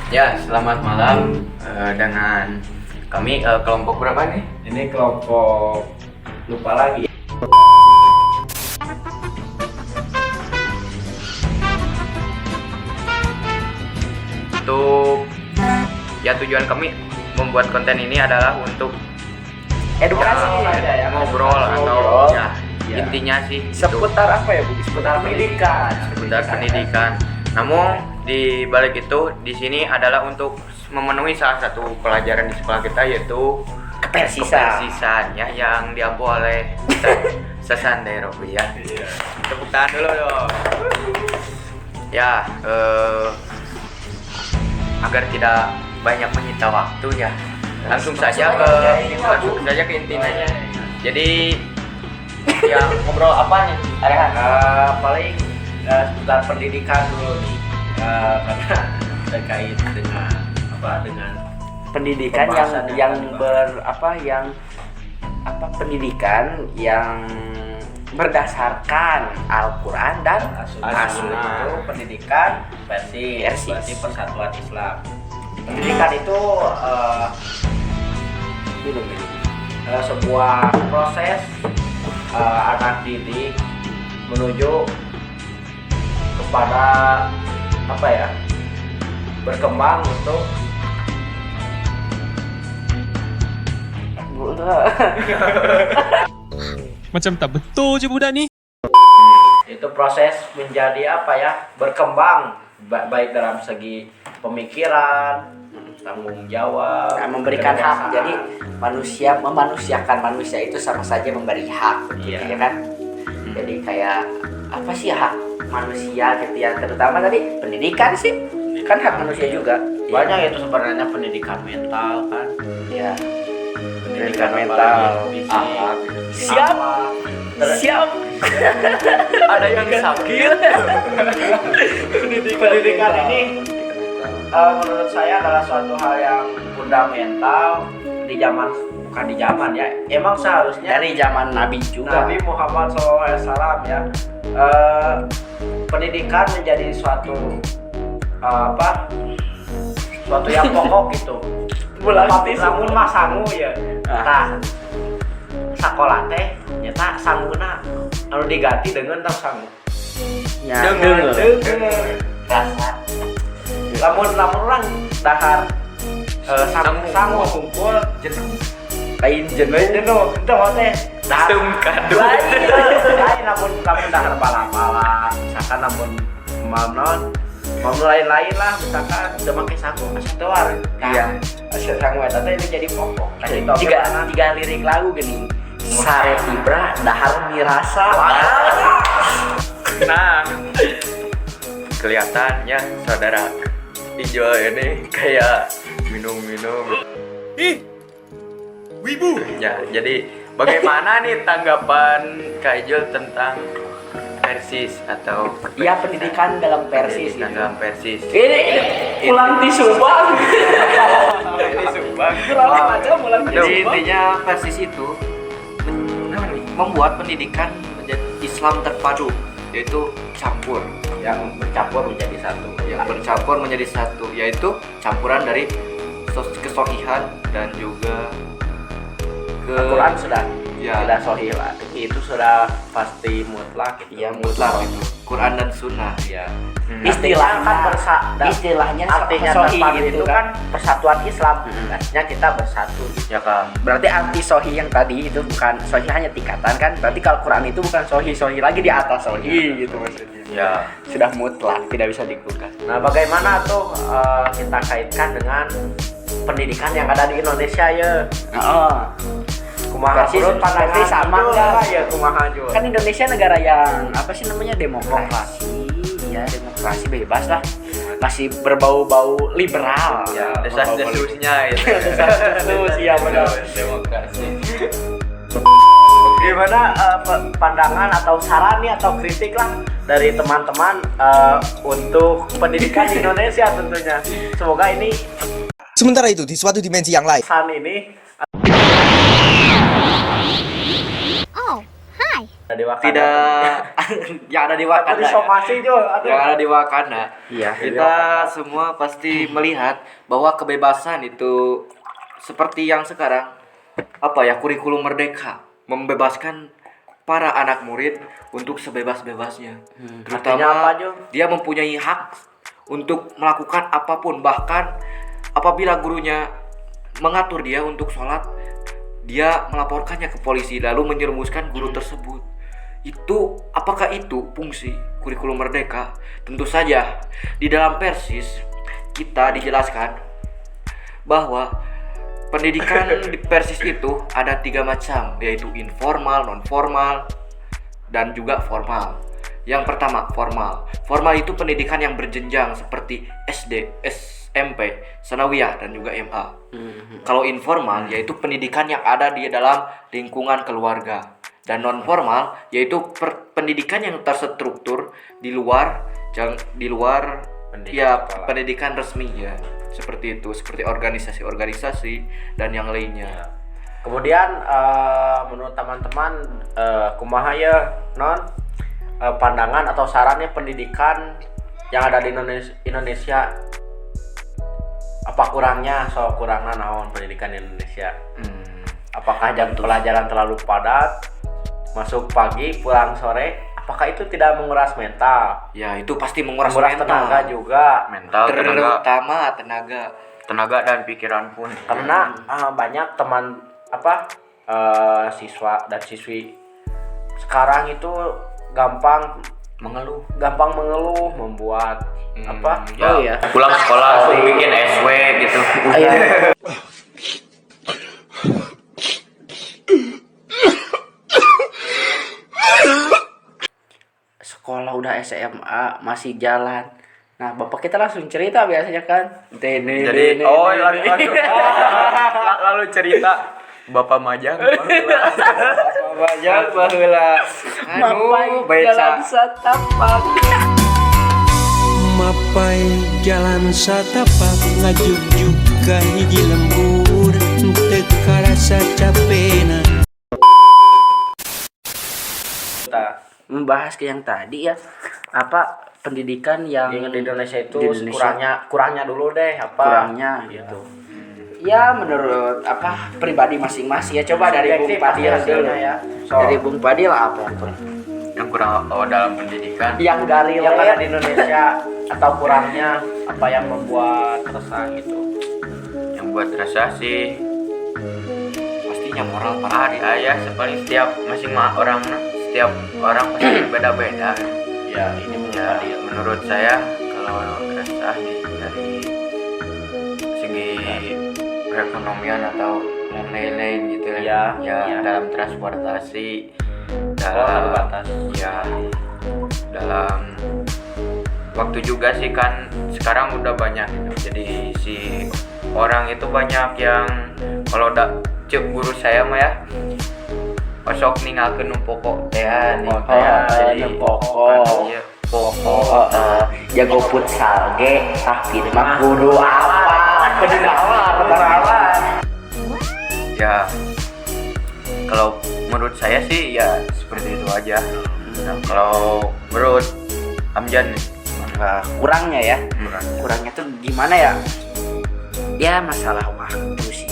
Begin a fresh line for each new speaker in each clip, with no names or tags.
Ya, selamat malam dengan kami kelompok berapa nih?
Ini kelompok lupa lagi.
Untuk ya tujuan kami membuat konten ini adalah untuk
Edukasi
ya,
ya,
ngobrol atau
ngobrol.
ya,
Ya.
intinya sih itu,
Seputar apa ya, Bu? Seputar pendidikan.
seputar pendidikan. Namun di balik itu di sini adalah untuk memenuhi salah satu pelajaran di sekolah kita yaitu kepersisan ya yang diampu oleh Sasan Derobi ya. Tepuk tangan dulu dong. Ya, agar tidak banyak menyita waktu ya. Langsung saja ke intinya. Jadi ya ngobrol apa nih? Arehan?
Paling seputar pendidikan dulu nih. Karena terkait dengan dengan
pendidikan
pembahasan
yang
tadi, Pak.
pendidikan yang berdasarkan Al-Quran dan
As-Sunnah itu pendidikan
Persis.
berarti persatuan Islam. Pendidikan itu sebuah proses anak didik menuju kepada berkembang untuk
Macam tak betul je budak ni.
itu proses menjadi berkembang baik dalam segi pemikiran, tanggung jawab,
memberikan hak.
kebebasan.
Jadi memanusiakan manusia itu sama saja memberi hak,
Iya.
ya kan? Jadi kayak apa sih hak manusia gitu ya, terutama tadi pendidikan sih kan hak manusia juga.
banyak itu sebenarnya pendidikan mental kan,
Ya.
pendidikan
mental,
fisik,
akhlak. Siap. Siap.
Ada yang sakit.
pendidikan ini menurut saya adalah suatu hal yang fundamental bukan di zaman ya, emang seharusnya
Dari zaman Nabi juga.
Nabi Muhammad SAW ya, pendidikan menjadi suatu yang pokok gitu. Lamun mah sangu ya, tah sakola teh nyata sangguna anu diganti dengan tah sangu.
Ya,
Dengar.
rasa.
Lamun orang dahar sangu kumpul
Lain jenuh.
jenuh itu teh dahar
Kadu.
lain lamun dahar bala-bala misalkan lamun mau lain-lain lah, misalkan udah pakai sangu asa teuar.
Iya.
Asa sangu eta teh jadi pokok.
Tiga lirik lagu gini. Sare tibra dahar mirasa.
Nah, kelihatannya saudara Ijo ini kayak minum-minum.
Ih, wibu.
Ya, jadi bagaimana nih tanggapan Kak Ijul tentang Persis atau
Iya, pendidikan dalam Persis.
pendidikan dalam Persis?
Ini pulang di Subang.
Ini Subang.
Jadi intinya Persis itu membuat pendidikan menjadi Islam terpadu, yaitu campur,
yang bercampur menjadi satu.
yang bercampur menjadi satu, yaitu campuran dari kesohihan dan juga
Al-Quran sudah
ya,
tidak sahih lah. Itu sudah pasti mutlak gitu.
Iya,
mutlak itu Quran dan Sunnah ya.
Istilahnya
kan
istilahnya
artinya
sohi
terpadu
gitu
itu kan persatuan Islam. Artinya kita bersatu.
Ya Kak.
Berarti arti sohi yang tadi itu bukan sohi hanya tingkatan kan? Berarti kalau Quran itu bukan sohi lagi di atas sohi gitu maksudnya.
Ya.
Sudah mutlak, tidak bisa digugah.
Nah, bagaimana tuh kita kaitkan dengan pendidikan yang ada di Indonesia ya?
Oh.
Kumaha
Persis,
menurut pandangan
persis sama
Jul,
enggak?
ya kumaha Jul?
Kan Indonesia negara yang apa sih namanya demokrasi, ya demokrasi bebas lah, masih berbau-bau liberal.
Ya,
Berbau-bau
desas-desusnya itu.
Desas-desus, iya benar.
Demokrasi.
Gimana pandangan atau saran nih atau kritik lah dari teman-teman untuk pendidikan di Indonesia tentunya. Semoga ini
Sementara itu, di suatu dimensi yang lain,
pesan ini
Oh, hi.
Di Wakanda.
Tidak yang ada di Wakanda.
Di somasi juga.
Yang ada di Wakanda.
Iya.
Kita semua pasti melihat bahwa kebebasan itu seperti yang sekarang kurikulum merdeka membebaskan para anak murid untuk sebebas-bebasnya.
Artinya apa, Jo?
Dia mempunyai hak untuk melakukan apapun, bahkan apabila gurunya mengatur dia untuk sholat, dia melaporkannya ke polisi lalu menyerumuskan guru tersebut. Apakah itu fungsi kurikulum merdeka? Tentu saja. Di dalam Persis kita dijelaskan bahwa pendidikan di Persis itu ada 3 macam, yaitu informal, non formal, dan juga formal. Yang pertama, formal. Formal itu pendidikan yang berjenjang seperti SD, SMP, sanawiyah, dan juga MA. Kalau informal yaitu pendidikan yang ada di dalam lingkungan keluarga. Dan non formal yaitu pendidikan yang terstruktur di luar pendidikan resmi ya. Seperti itu, seperti organisasi-organisasi dan yang lainnya.
Kemudian menurut teman-teman kumaha ya pandangan atau sarannya pendidikan yang ada di Indonesia, apa kurangnya naon pendidikan di Indonesia? Apakah jam pelajaran terlalu padat, masuk pagi pulang sore? Apakah itu tidak menguras mental?
Ya, itu pasti menguras
tenaga juga.
Terutama
tenaga dan pikiran pun.
Karena banyak teman siswa dan siswi sekarang itu gampang mengeluh, membuat
pulang sekolah langsung bikin SW gitu.
Sekolah udah SMA masih jalan. Nah, bapak kita langsung cerita biasanya kan.
Lalu cerita Bapak Majang.
baheula.
Jalan satapak.
Mapai jalan satapak ngajujuk ka hiji lembur teu karasa capena.
Membahas ke yang tadi ya, pendidikan yang
di Indonesia itu
di Indonesia.
kurangnya dulu deh
kurangnya gitu. Ya menurut pribadi masing-masing ya, coba dari Bung Padil dulu
ya.
Dari Bung Padil apa tuh?
Yang kurang dalam pendidikan.
Yang ada di Indonesia atau kurangnya apa yang membuat resah gitu?
Yang buat resah sih
Pastinya moral
ya seperti setiap orang pasti beda-beda.
Ya, ini
menurut saya kalau resah dari segi perekonomian atau yang lain-lain gitu
ya.
Dalam transportasi, dalam waktu juga sih kan sekarang udah banyak gitu. Jadi si orang itu banyak yang kalau udah guru saya mah ya osok ninggalkeun pokok teh
pokok jago futsal ge tapi mah kudu apa
ya. Kalau menurut saya sih ya seperti itu aja. Nah, kalau menurut Amjan
kurangnya tuh gimana ya? Ya masalah waktu sih.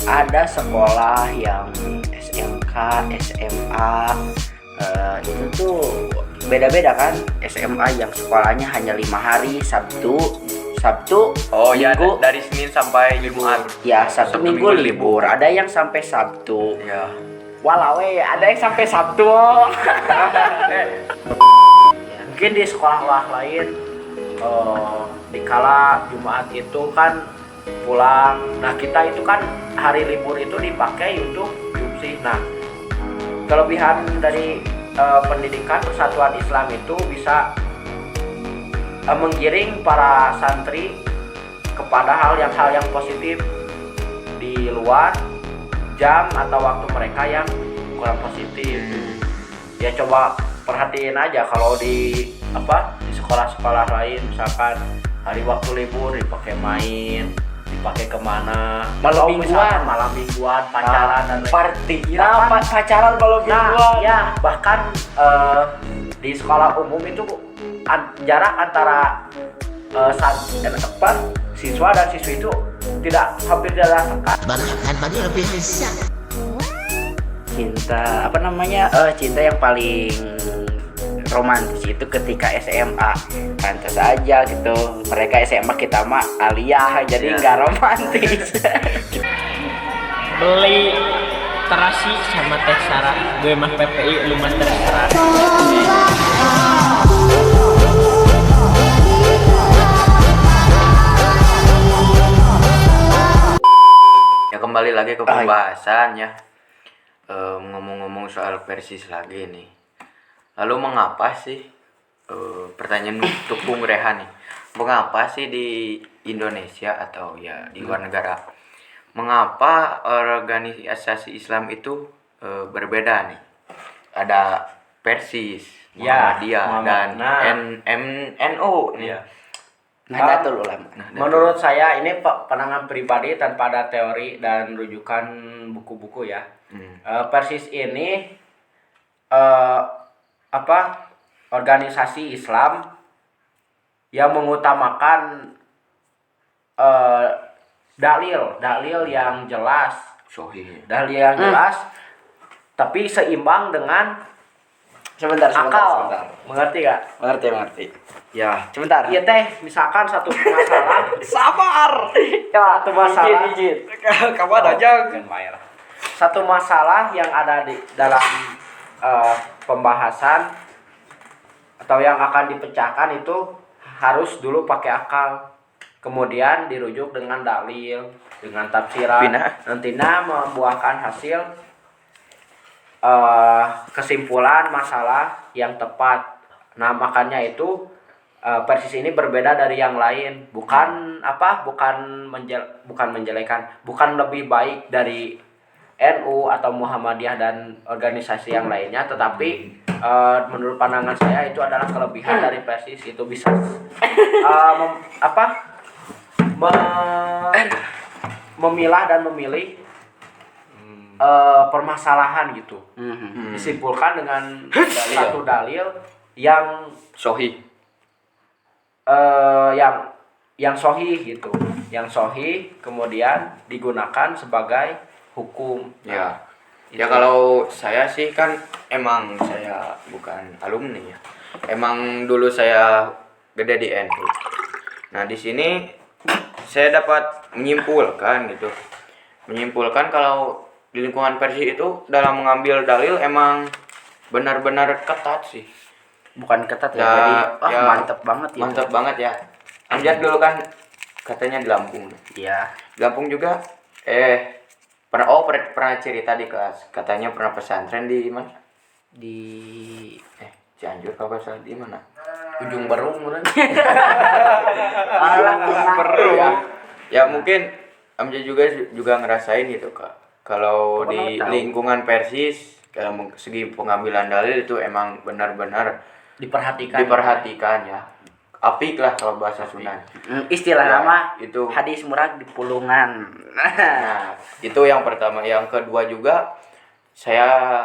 Ada sekolah yang SMK, SMA itu tuh beda-beda kan. SMA yang sekolahnya hanya 5 hari, Sabtu Minggu,
dari Senin sampai Jumat.
Ya, Sabtu Minggu libur. Ada yang sampai Sabtu.
Ya.
Walawe ada yang sampai Sabtu.
Mungkin di sekolah lain dikala Jumat itu kan pulang. Nah, kita itu kan hari libur itu dipakai untuk jumsih. Nah, kelebihan dari pendidikan Persatuan Islam itu bisa menggiring para santri kepada hal yang positif di luar jam atau waktu mereka yang kurang positif. Ya coba perhatiin aja kalau di sekolah-sekolah lain misalkan hari waktu libur dipakai main, dipakai kemana?
Malam
Oh,
mingguan.
misalkan malam mingguan, pacaran dan
Party.
Iya,
Nah,
kan?
pacaran malam
Nah,
mingguan.
ya bahkan di sekolah umum itu jarak antara siswa dan siswi itu hampir tidak rasakan.
Cinta apa namanya? Cinta yang paling romantis itu ketika SMA. Pantas aja gitu. Mereka SMA, kita mah aliyah, jadi nggak romantis.
Beli terasi sama teh Sarah, gue mah PPI, lu mah terserah.
Ya kembali lagi ke pembahasan ya. Ngomong-ngomong soal Persis lagi nih. Lalu mengapa sih pertanyaan untuk Bung Rehan nih. Mengapa sih di Indonesia atau ya di luar negara, mengapa organisasi Islam itu berbeda nih? Ada Persis,
Ya,
Muhammadiyah dan NU nih.
Iya.
Nahdlatul Ulama.
Menurut saya ini pandangan pribadi tanpa ada teori dan rujukan buku-buku ya. Persis ini organisasi Islam yang mengutamakan dalil yang jelas,
Sohih.
dalil yang jelas, tapi seimbang dengan
Sebentar.
akal. Mengerti gak?
Mengerti.
Ya,
Sebentar.
Iya teh, misalkan satu masalah,
Sabar. Ya,
satu masalah,
izin.
kamu aja satu masalah yang ada di dalam pembahasan atau yang akan dipecahkan itu harus dulu pakai akal, kemudian dirujuk dengan dalil, dengan tafsiran, nantinya membuahkan hasil kesimpulan masalah yang tepat. Nah makanya itu Persis ini berbeda dari yang lain, bukan menjelekan, bukan lebih baik dari NU atau Muhammadiyah dan organisasi yang lainnya, tetapi menurut pandangan saya itu adalah kelebihan dari Persis, itu bisa memilah dan memilih permasalahan gitu, disimpulkan dengan satu dalil yang
Sohih.
yang sahih gitu, yang sahih kemudian digunakan sebagai hukum.
Ya. Ya kalau saya sih kan emang saya bukan alumni ya. Emang dulu saya gede di NU. Nah, di sini saya dapat menyimpulkan gitu. Menyimpulkan kalau di lingkungan Persis itu dalam mengambil dalil emang benar-benar ketat sih.
Bukan ketat ya,
ya,
jadi mantep banget ya.
Mantep banget ya. Amjad dulu kan katanya di Lampung.
Iya.
Di Lampung juga pernah cerita di kelas, katanya pernah pesantren di mana?
Di
Cianjur apa salah di mana?
Ujung Berung mana?
Ya. Ya mungkin Amjad juga ngerasain gitu Kak. Kalau di lingkungan Persis dalam segi pengambilan dalil itu emang benar-benar diperhatikan ya. Apik lah kalau bahasa Sunda.
Istilah
Ya,
nama
itu.
hadis murad di pulungan.
Nah, itu yang pertama. Yang kedua juga saya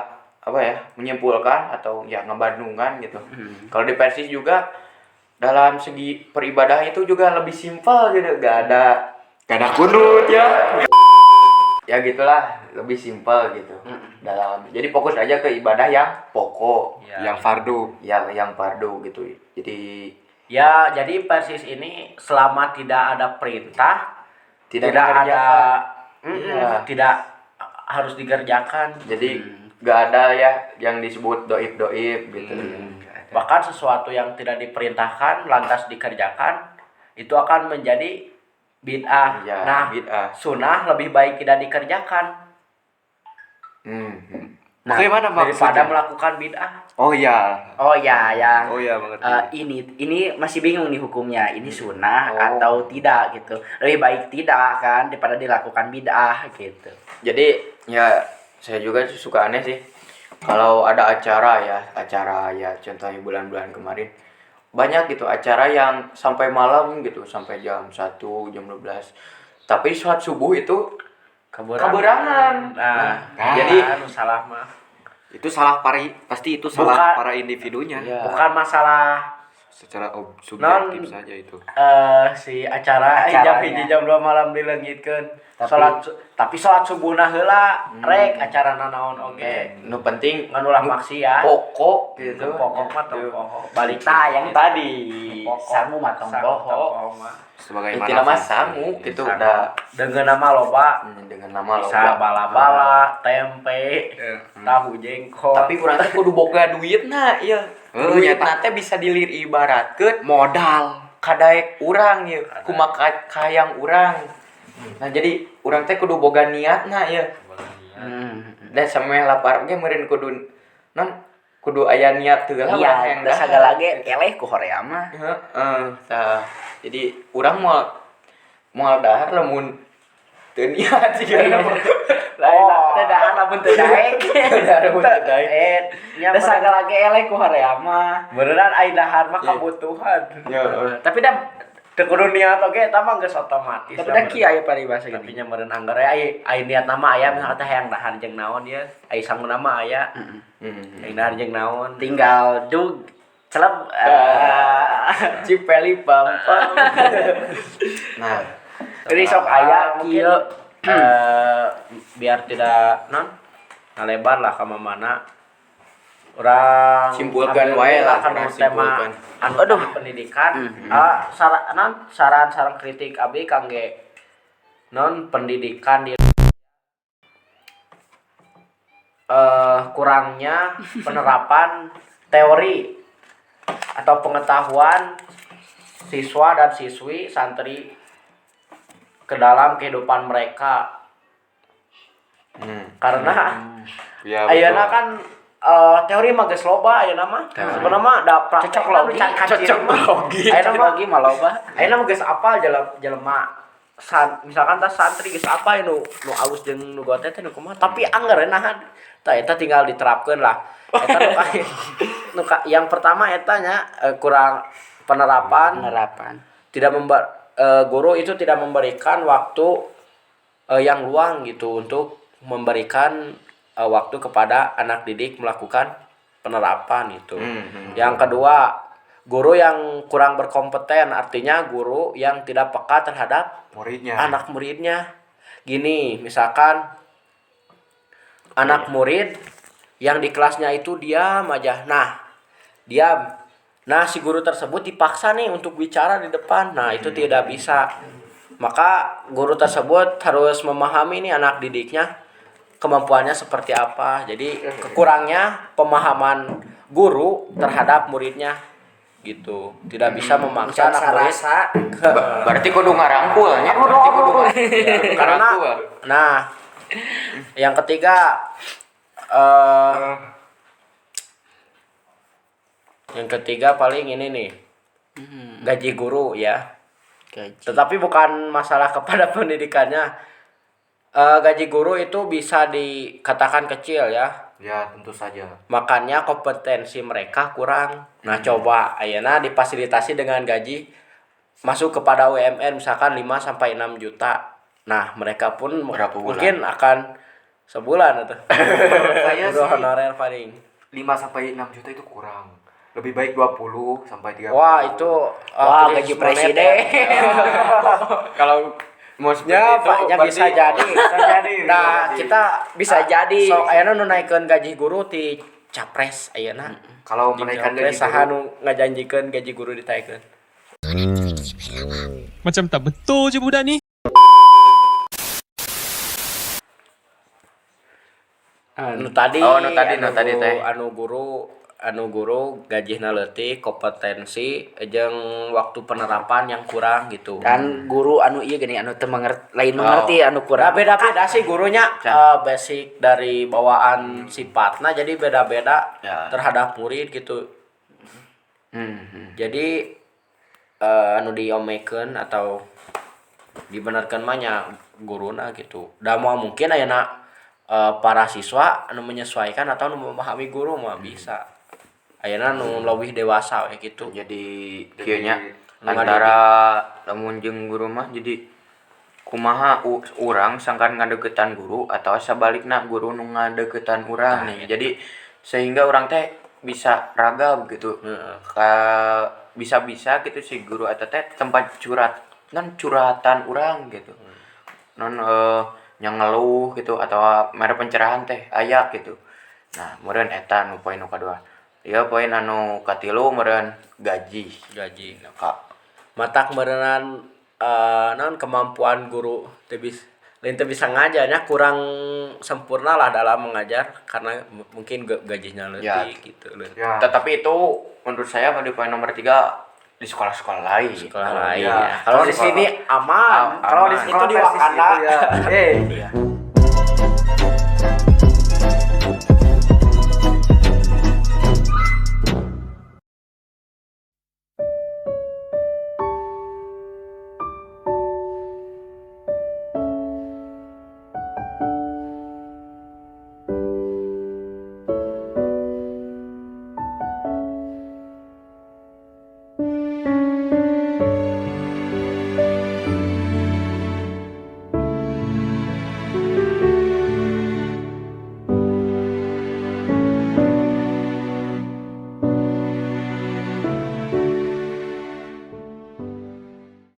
menyimpulkan atau ya ngebandungan gitu. Kalau di Persis juga dalam segi peribadah itu juga lebih simpel gitu, gak ada kunut ya. Ya gitulah, lebih simpel gitu. Jadi fokus aja ke ibadah yang pokok, yang fardu, yang fardu gitu. Jadi
Persis ini selama tidak ada perintah, tidak harus dikerjakan.
Jadi gak ada ya yang disebut doib gitu.
Bahkan sesuatu yang tidak diperintahkan lantas dikerjakan itu akan menjadi bid'ah.
Ya,
nah,
bid'ah.
sunnah lebih baik tidak dikerjakan. Nah,
Bagaimana
daripada
maksudnya?
melakukan bid'ah.
Oh ya.
yang
mengerti.
ini masih bingung nih hukumnya, ini sunnah atau tidak gitu. Lebih baik tidak kan daripada dilakukan bid'ah gitu.
Jadi ya saya juga suka aneh sih kalau ada acara ya contohnya bulan-bulan kemarin banyak gitu acara yang sampai malam gitu, sampai jam 1, jam 12. Tapi sholat subuh itu
Keberangan.
Keberangan.
Nah,
jadi
anu salah mah.
Itu salah pasti itu salah
Bukan.
para individunya.
Ya.
Bukan masalah
Secara subjektif saja itu.
si acara
Acaranya.
jam 2 malam dileungitkeun.
Tapi-
Tapi salat subuhna heula rek acarana naon oge.
nu penting
Ngan ulah maksiat.
pokok gitu.
Pokok mah teu pokok. Balik
Yang tadi
Pokok.
sangu matang
Sangu
poho.
tong mah.
Sebagaimana
Inti nama
fungsi.
sangu gitu
Sangu.
udah
Dengan nama loba
dengan nama
bisa
loba.
bala-bala, tempe, tahu jengkol.
Tapi urang teh kudu boga duitna ieu.
Nya,
Duitna teh bisa dilir ibaratkeun
modal.
kadaek urang ieu, kumaha kayang urang. Nah jadi urang teh kudu boga niatna ieu. Dan sampe lapar ge meureun kudu kudu aya niat teu lah urang
Iya,
hayang
da
dahar.
sagala ge eleh ku horea mah.
Heeh, tah. Jadi urang moal dahar lamun teu niat sih
Lain teh dahar lamun teu daek.
Dahar lamun teu daek.
nya
Da sagala ge eleh ku horea mah.
beneran ai dahar mah
Iya.
kebutuhan.
Tapi da
Teu kudu niat oge eta mah geus otomatis.
tapi da kieu aya paribasa
Tapi
gini.
nya meureun anggar ai niat nama aya misalnya teh hayang dahar jeung naon ya. Ai sang nama aya. Hayang dahar jeung naon.
Tinggal dug celeb
Cipeli pampang. Nah,
Jadi sok aya kieu
biar tidak ngalebar lah ka mana orang
Simpulkan
ambil
wae lah,
kana
urang
tema
simpulkan.
anu pendidikan saran kritik abi kangge non pendidikan di kurangnya penerapan teori atau pengetahuan siswa dan siswi santri ke dalam kehidupan mereka karena
Ya,
ayeuna
betul.
kan teori mah geus loba ayeuna mah sebenarnya mah da praktek
Cocoklogi
ayeuna mah
mah loba.
ayeuna mah geus apal jelema misalkan tas santri geus apa nu alus jeung nu gotet teh nu kumaha tapi anggar nahan tah eta tinggal diterapkeun lah eta yang pertama eta nya kurang penerapan tidak guru itu tidak memberikan waktu yang luang gitu untuk memberikan waktu kepada anak didik melakukan penerapan itu. Yang kedua, guru yang kurang berkompeten artinya guru yang tidak peka terhadap
muridnya.
anak muridnya. Gini, misalkan anak murid yang di kelasnya itu diam aja. Diam. Nah, si guru tersebut dipaksa nih untuk bicara di depan. Nah, itu tidak bisa. Maka guru tersebut harus memahami nih anak didiknya kemampuannya seperti apa. Jadi kekurangnya pemahaman guru terhadap muridnya gitu. Tidak bisa memaksa anak murid.
berarti kudu ngarangkulnya. Berarti kudu
Karena nah, yang ketiga paling ini nih. Gaji guru ya. Tetapi bukan masalah kepada pendidikannya. Gaji guru itu bisa dikatakan kecil ya.
Ya, tentu saja.
Makanya kompetensi mereka kurang. Nah, coba ayeuna difasilitasi dengan gaji masuk kepada UMR misalkan 5 sampai 6 juta. Nah, mereka pun
Berapa bulan?
mungkin akan sebulan atau
Saya
guru
sih
honorer paling.
5 sampai 6 juta itu kurang. Lebih baik 20 sampai 30.
Wah, itu
gaji presiden.
Kalau mau
Ya,
seperti
Pak, ya
berarti-
bisa jadi. Nah, kita
Bisa jadi.
Sok ayeuna nu naikeun gaji guru ti capres ayeuna.
Kalau
Di
menaikkan
capres
gaji
saha
guru,
nu ngajanjikeun gaji guru ditaikeun.
Macam tak betul je budak ni.
Nu tadi
nu tadi teh.
anu guru gajihna leutik, kompetensi jeung waktu penerapan yang kurang gitu.
Dan guru anu ieu gini anu teu lain mengerti anu
Nah,
kurang.
beda-beda sih gurunya basic dari bawaan sifatnya jadi beda-beda terhadap murid gitu. Jadi anu diomekeun atau dibenarkan mah nya guruna gitu. Da mau mungkin ayeuna para siswa anu menyesuaikan atau anu memahami guru mah bisa. Ayeuna nu leuwih dewasa kayak gitu.
Jadi kieu nya antara lamun jeung guru mah jadi kumaha urang sangkan ngadeukeutan guru atau sebaliknya guru nu ngadeukeutan urang nih. Jadi sehingga orang teh bisa ragam gitu. Bisa-bisa gitu si guru atau teh tempat curhatan urang gitu. Yang ngeluh gitu atau mere pencerahan teh aya gitu. Nah, meureun eta nu poin nu kadua. Ieu poin anu katilu meureun gaji. Nah, Kak.
Matak meureunnan non kemampuan guru teu bisa ngajarnya kurang sempurna lah dalam mengajar karena mungkin gajinya lebih gitu.
Tetapi itu menurut saya di poin nomor 3 di sekolah-sekolah lain.
Sekolah lain. Ya. Kalau di sini aman. Kalau di situ di Wakanda.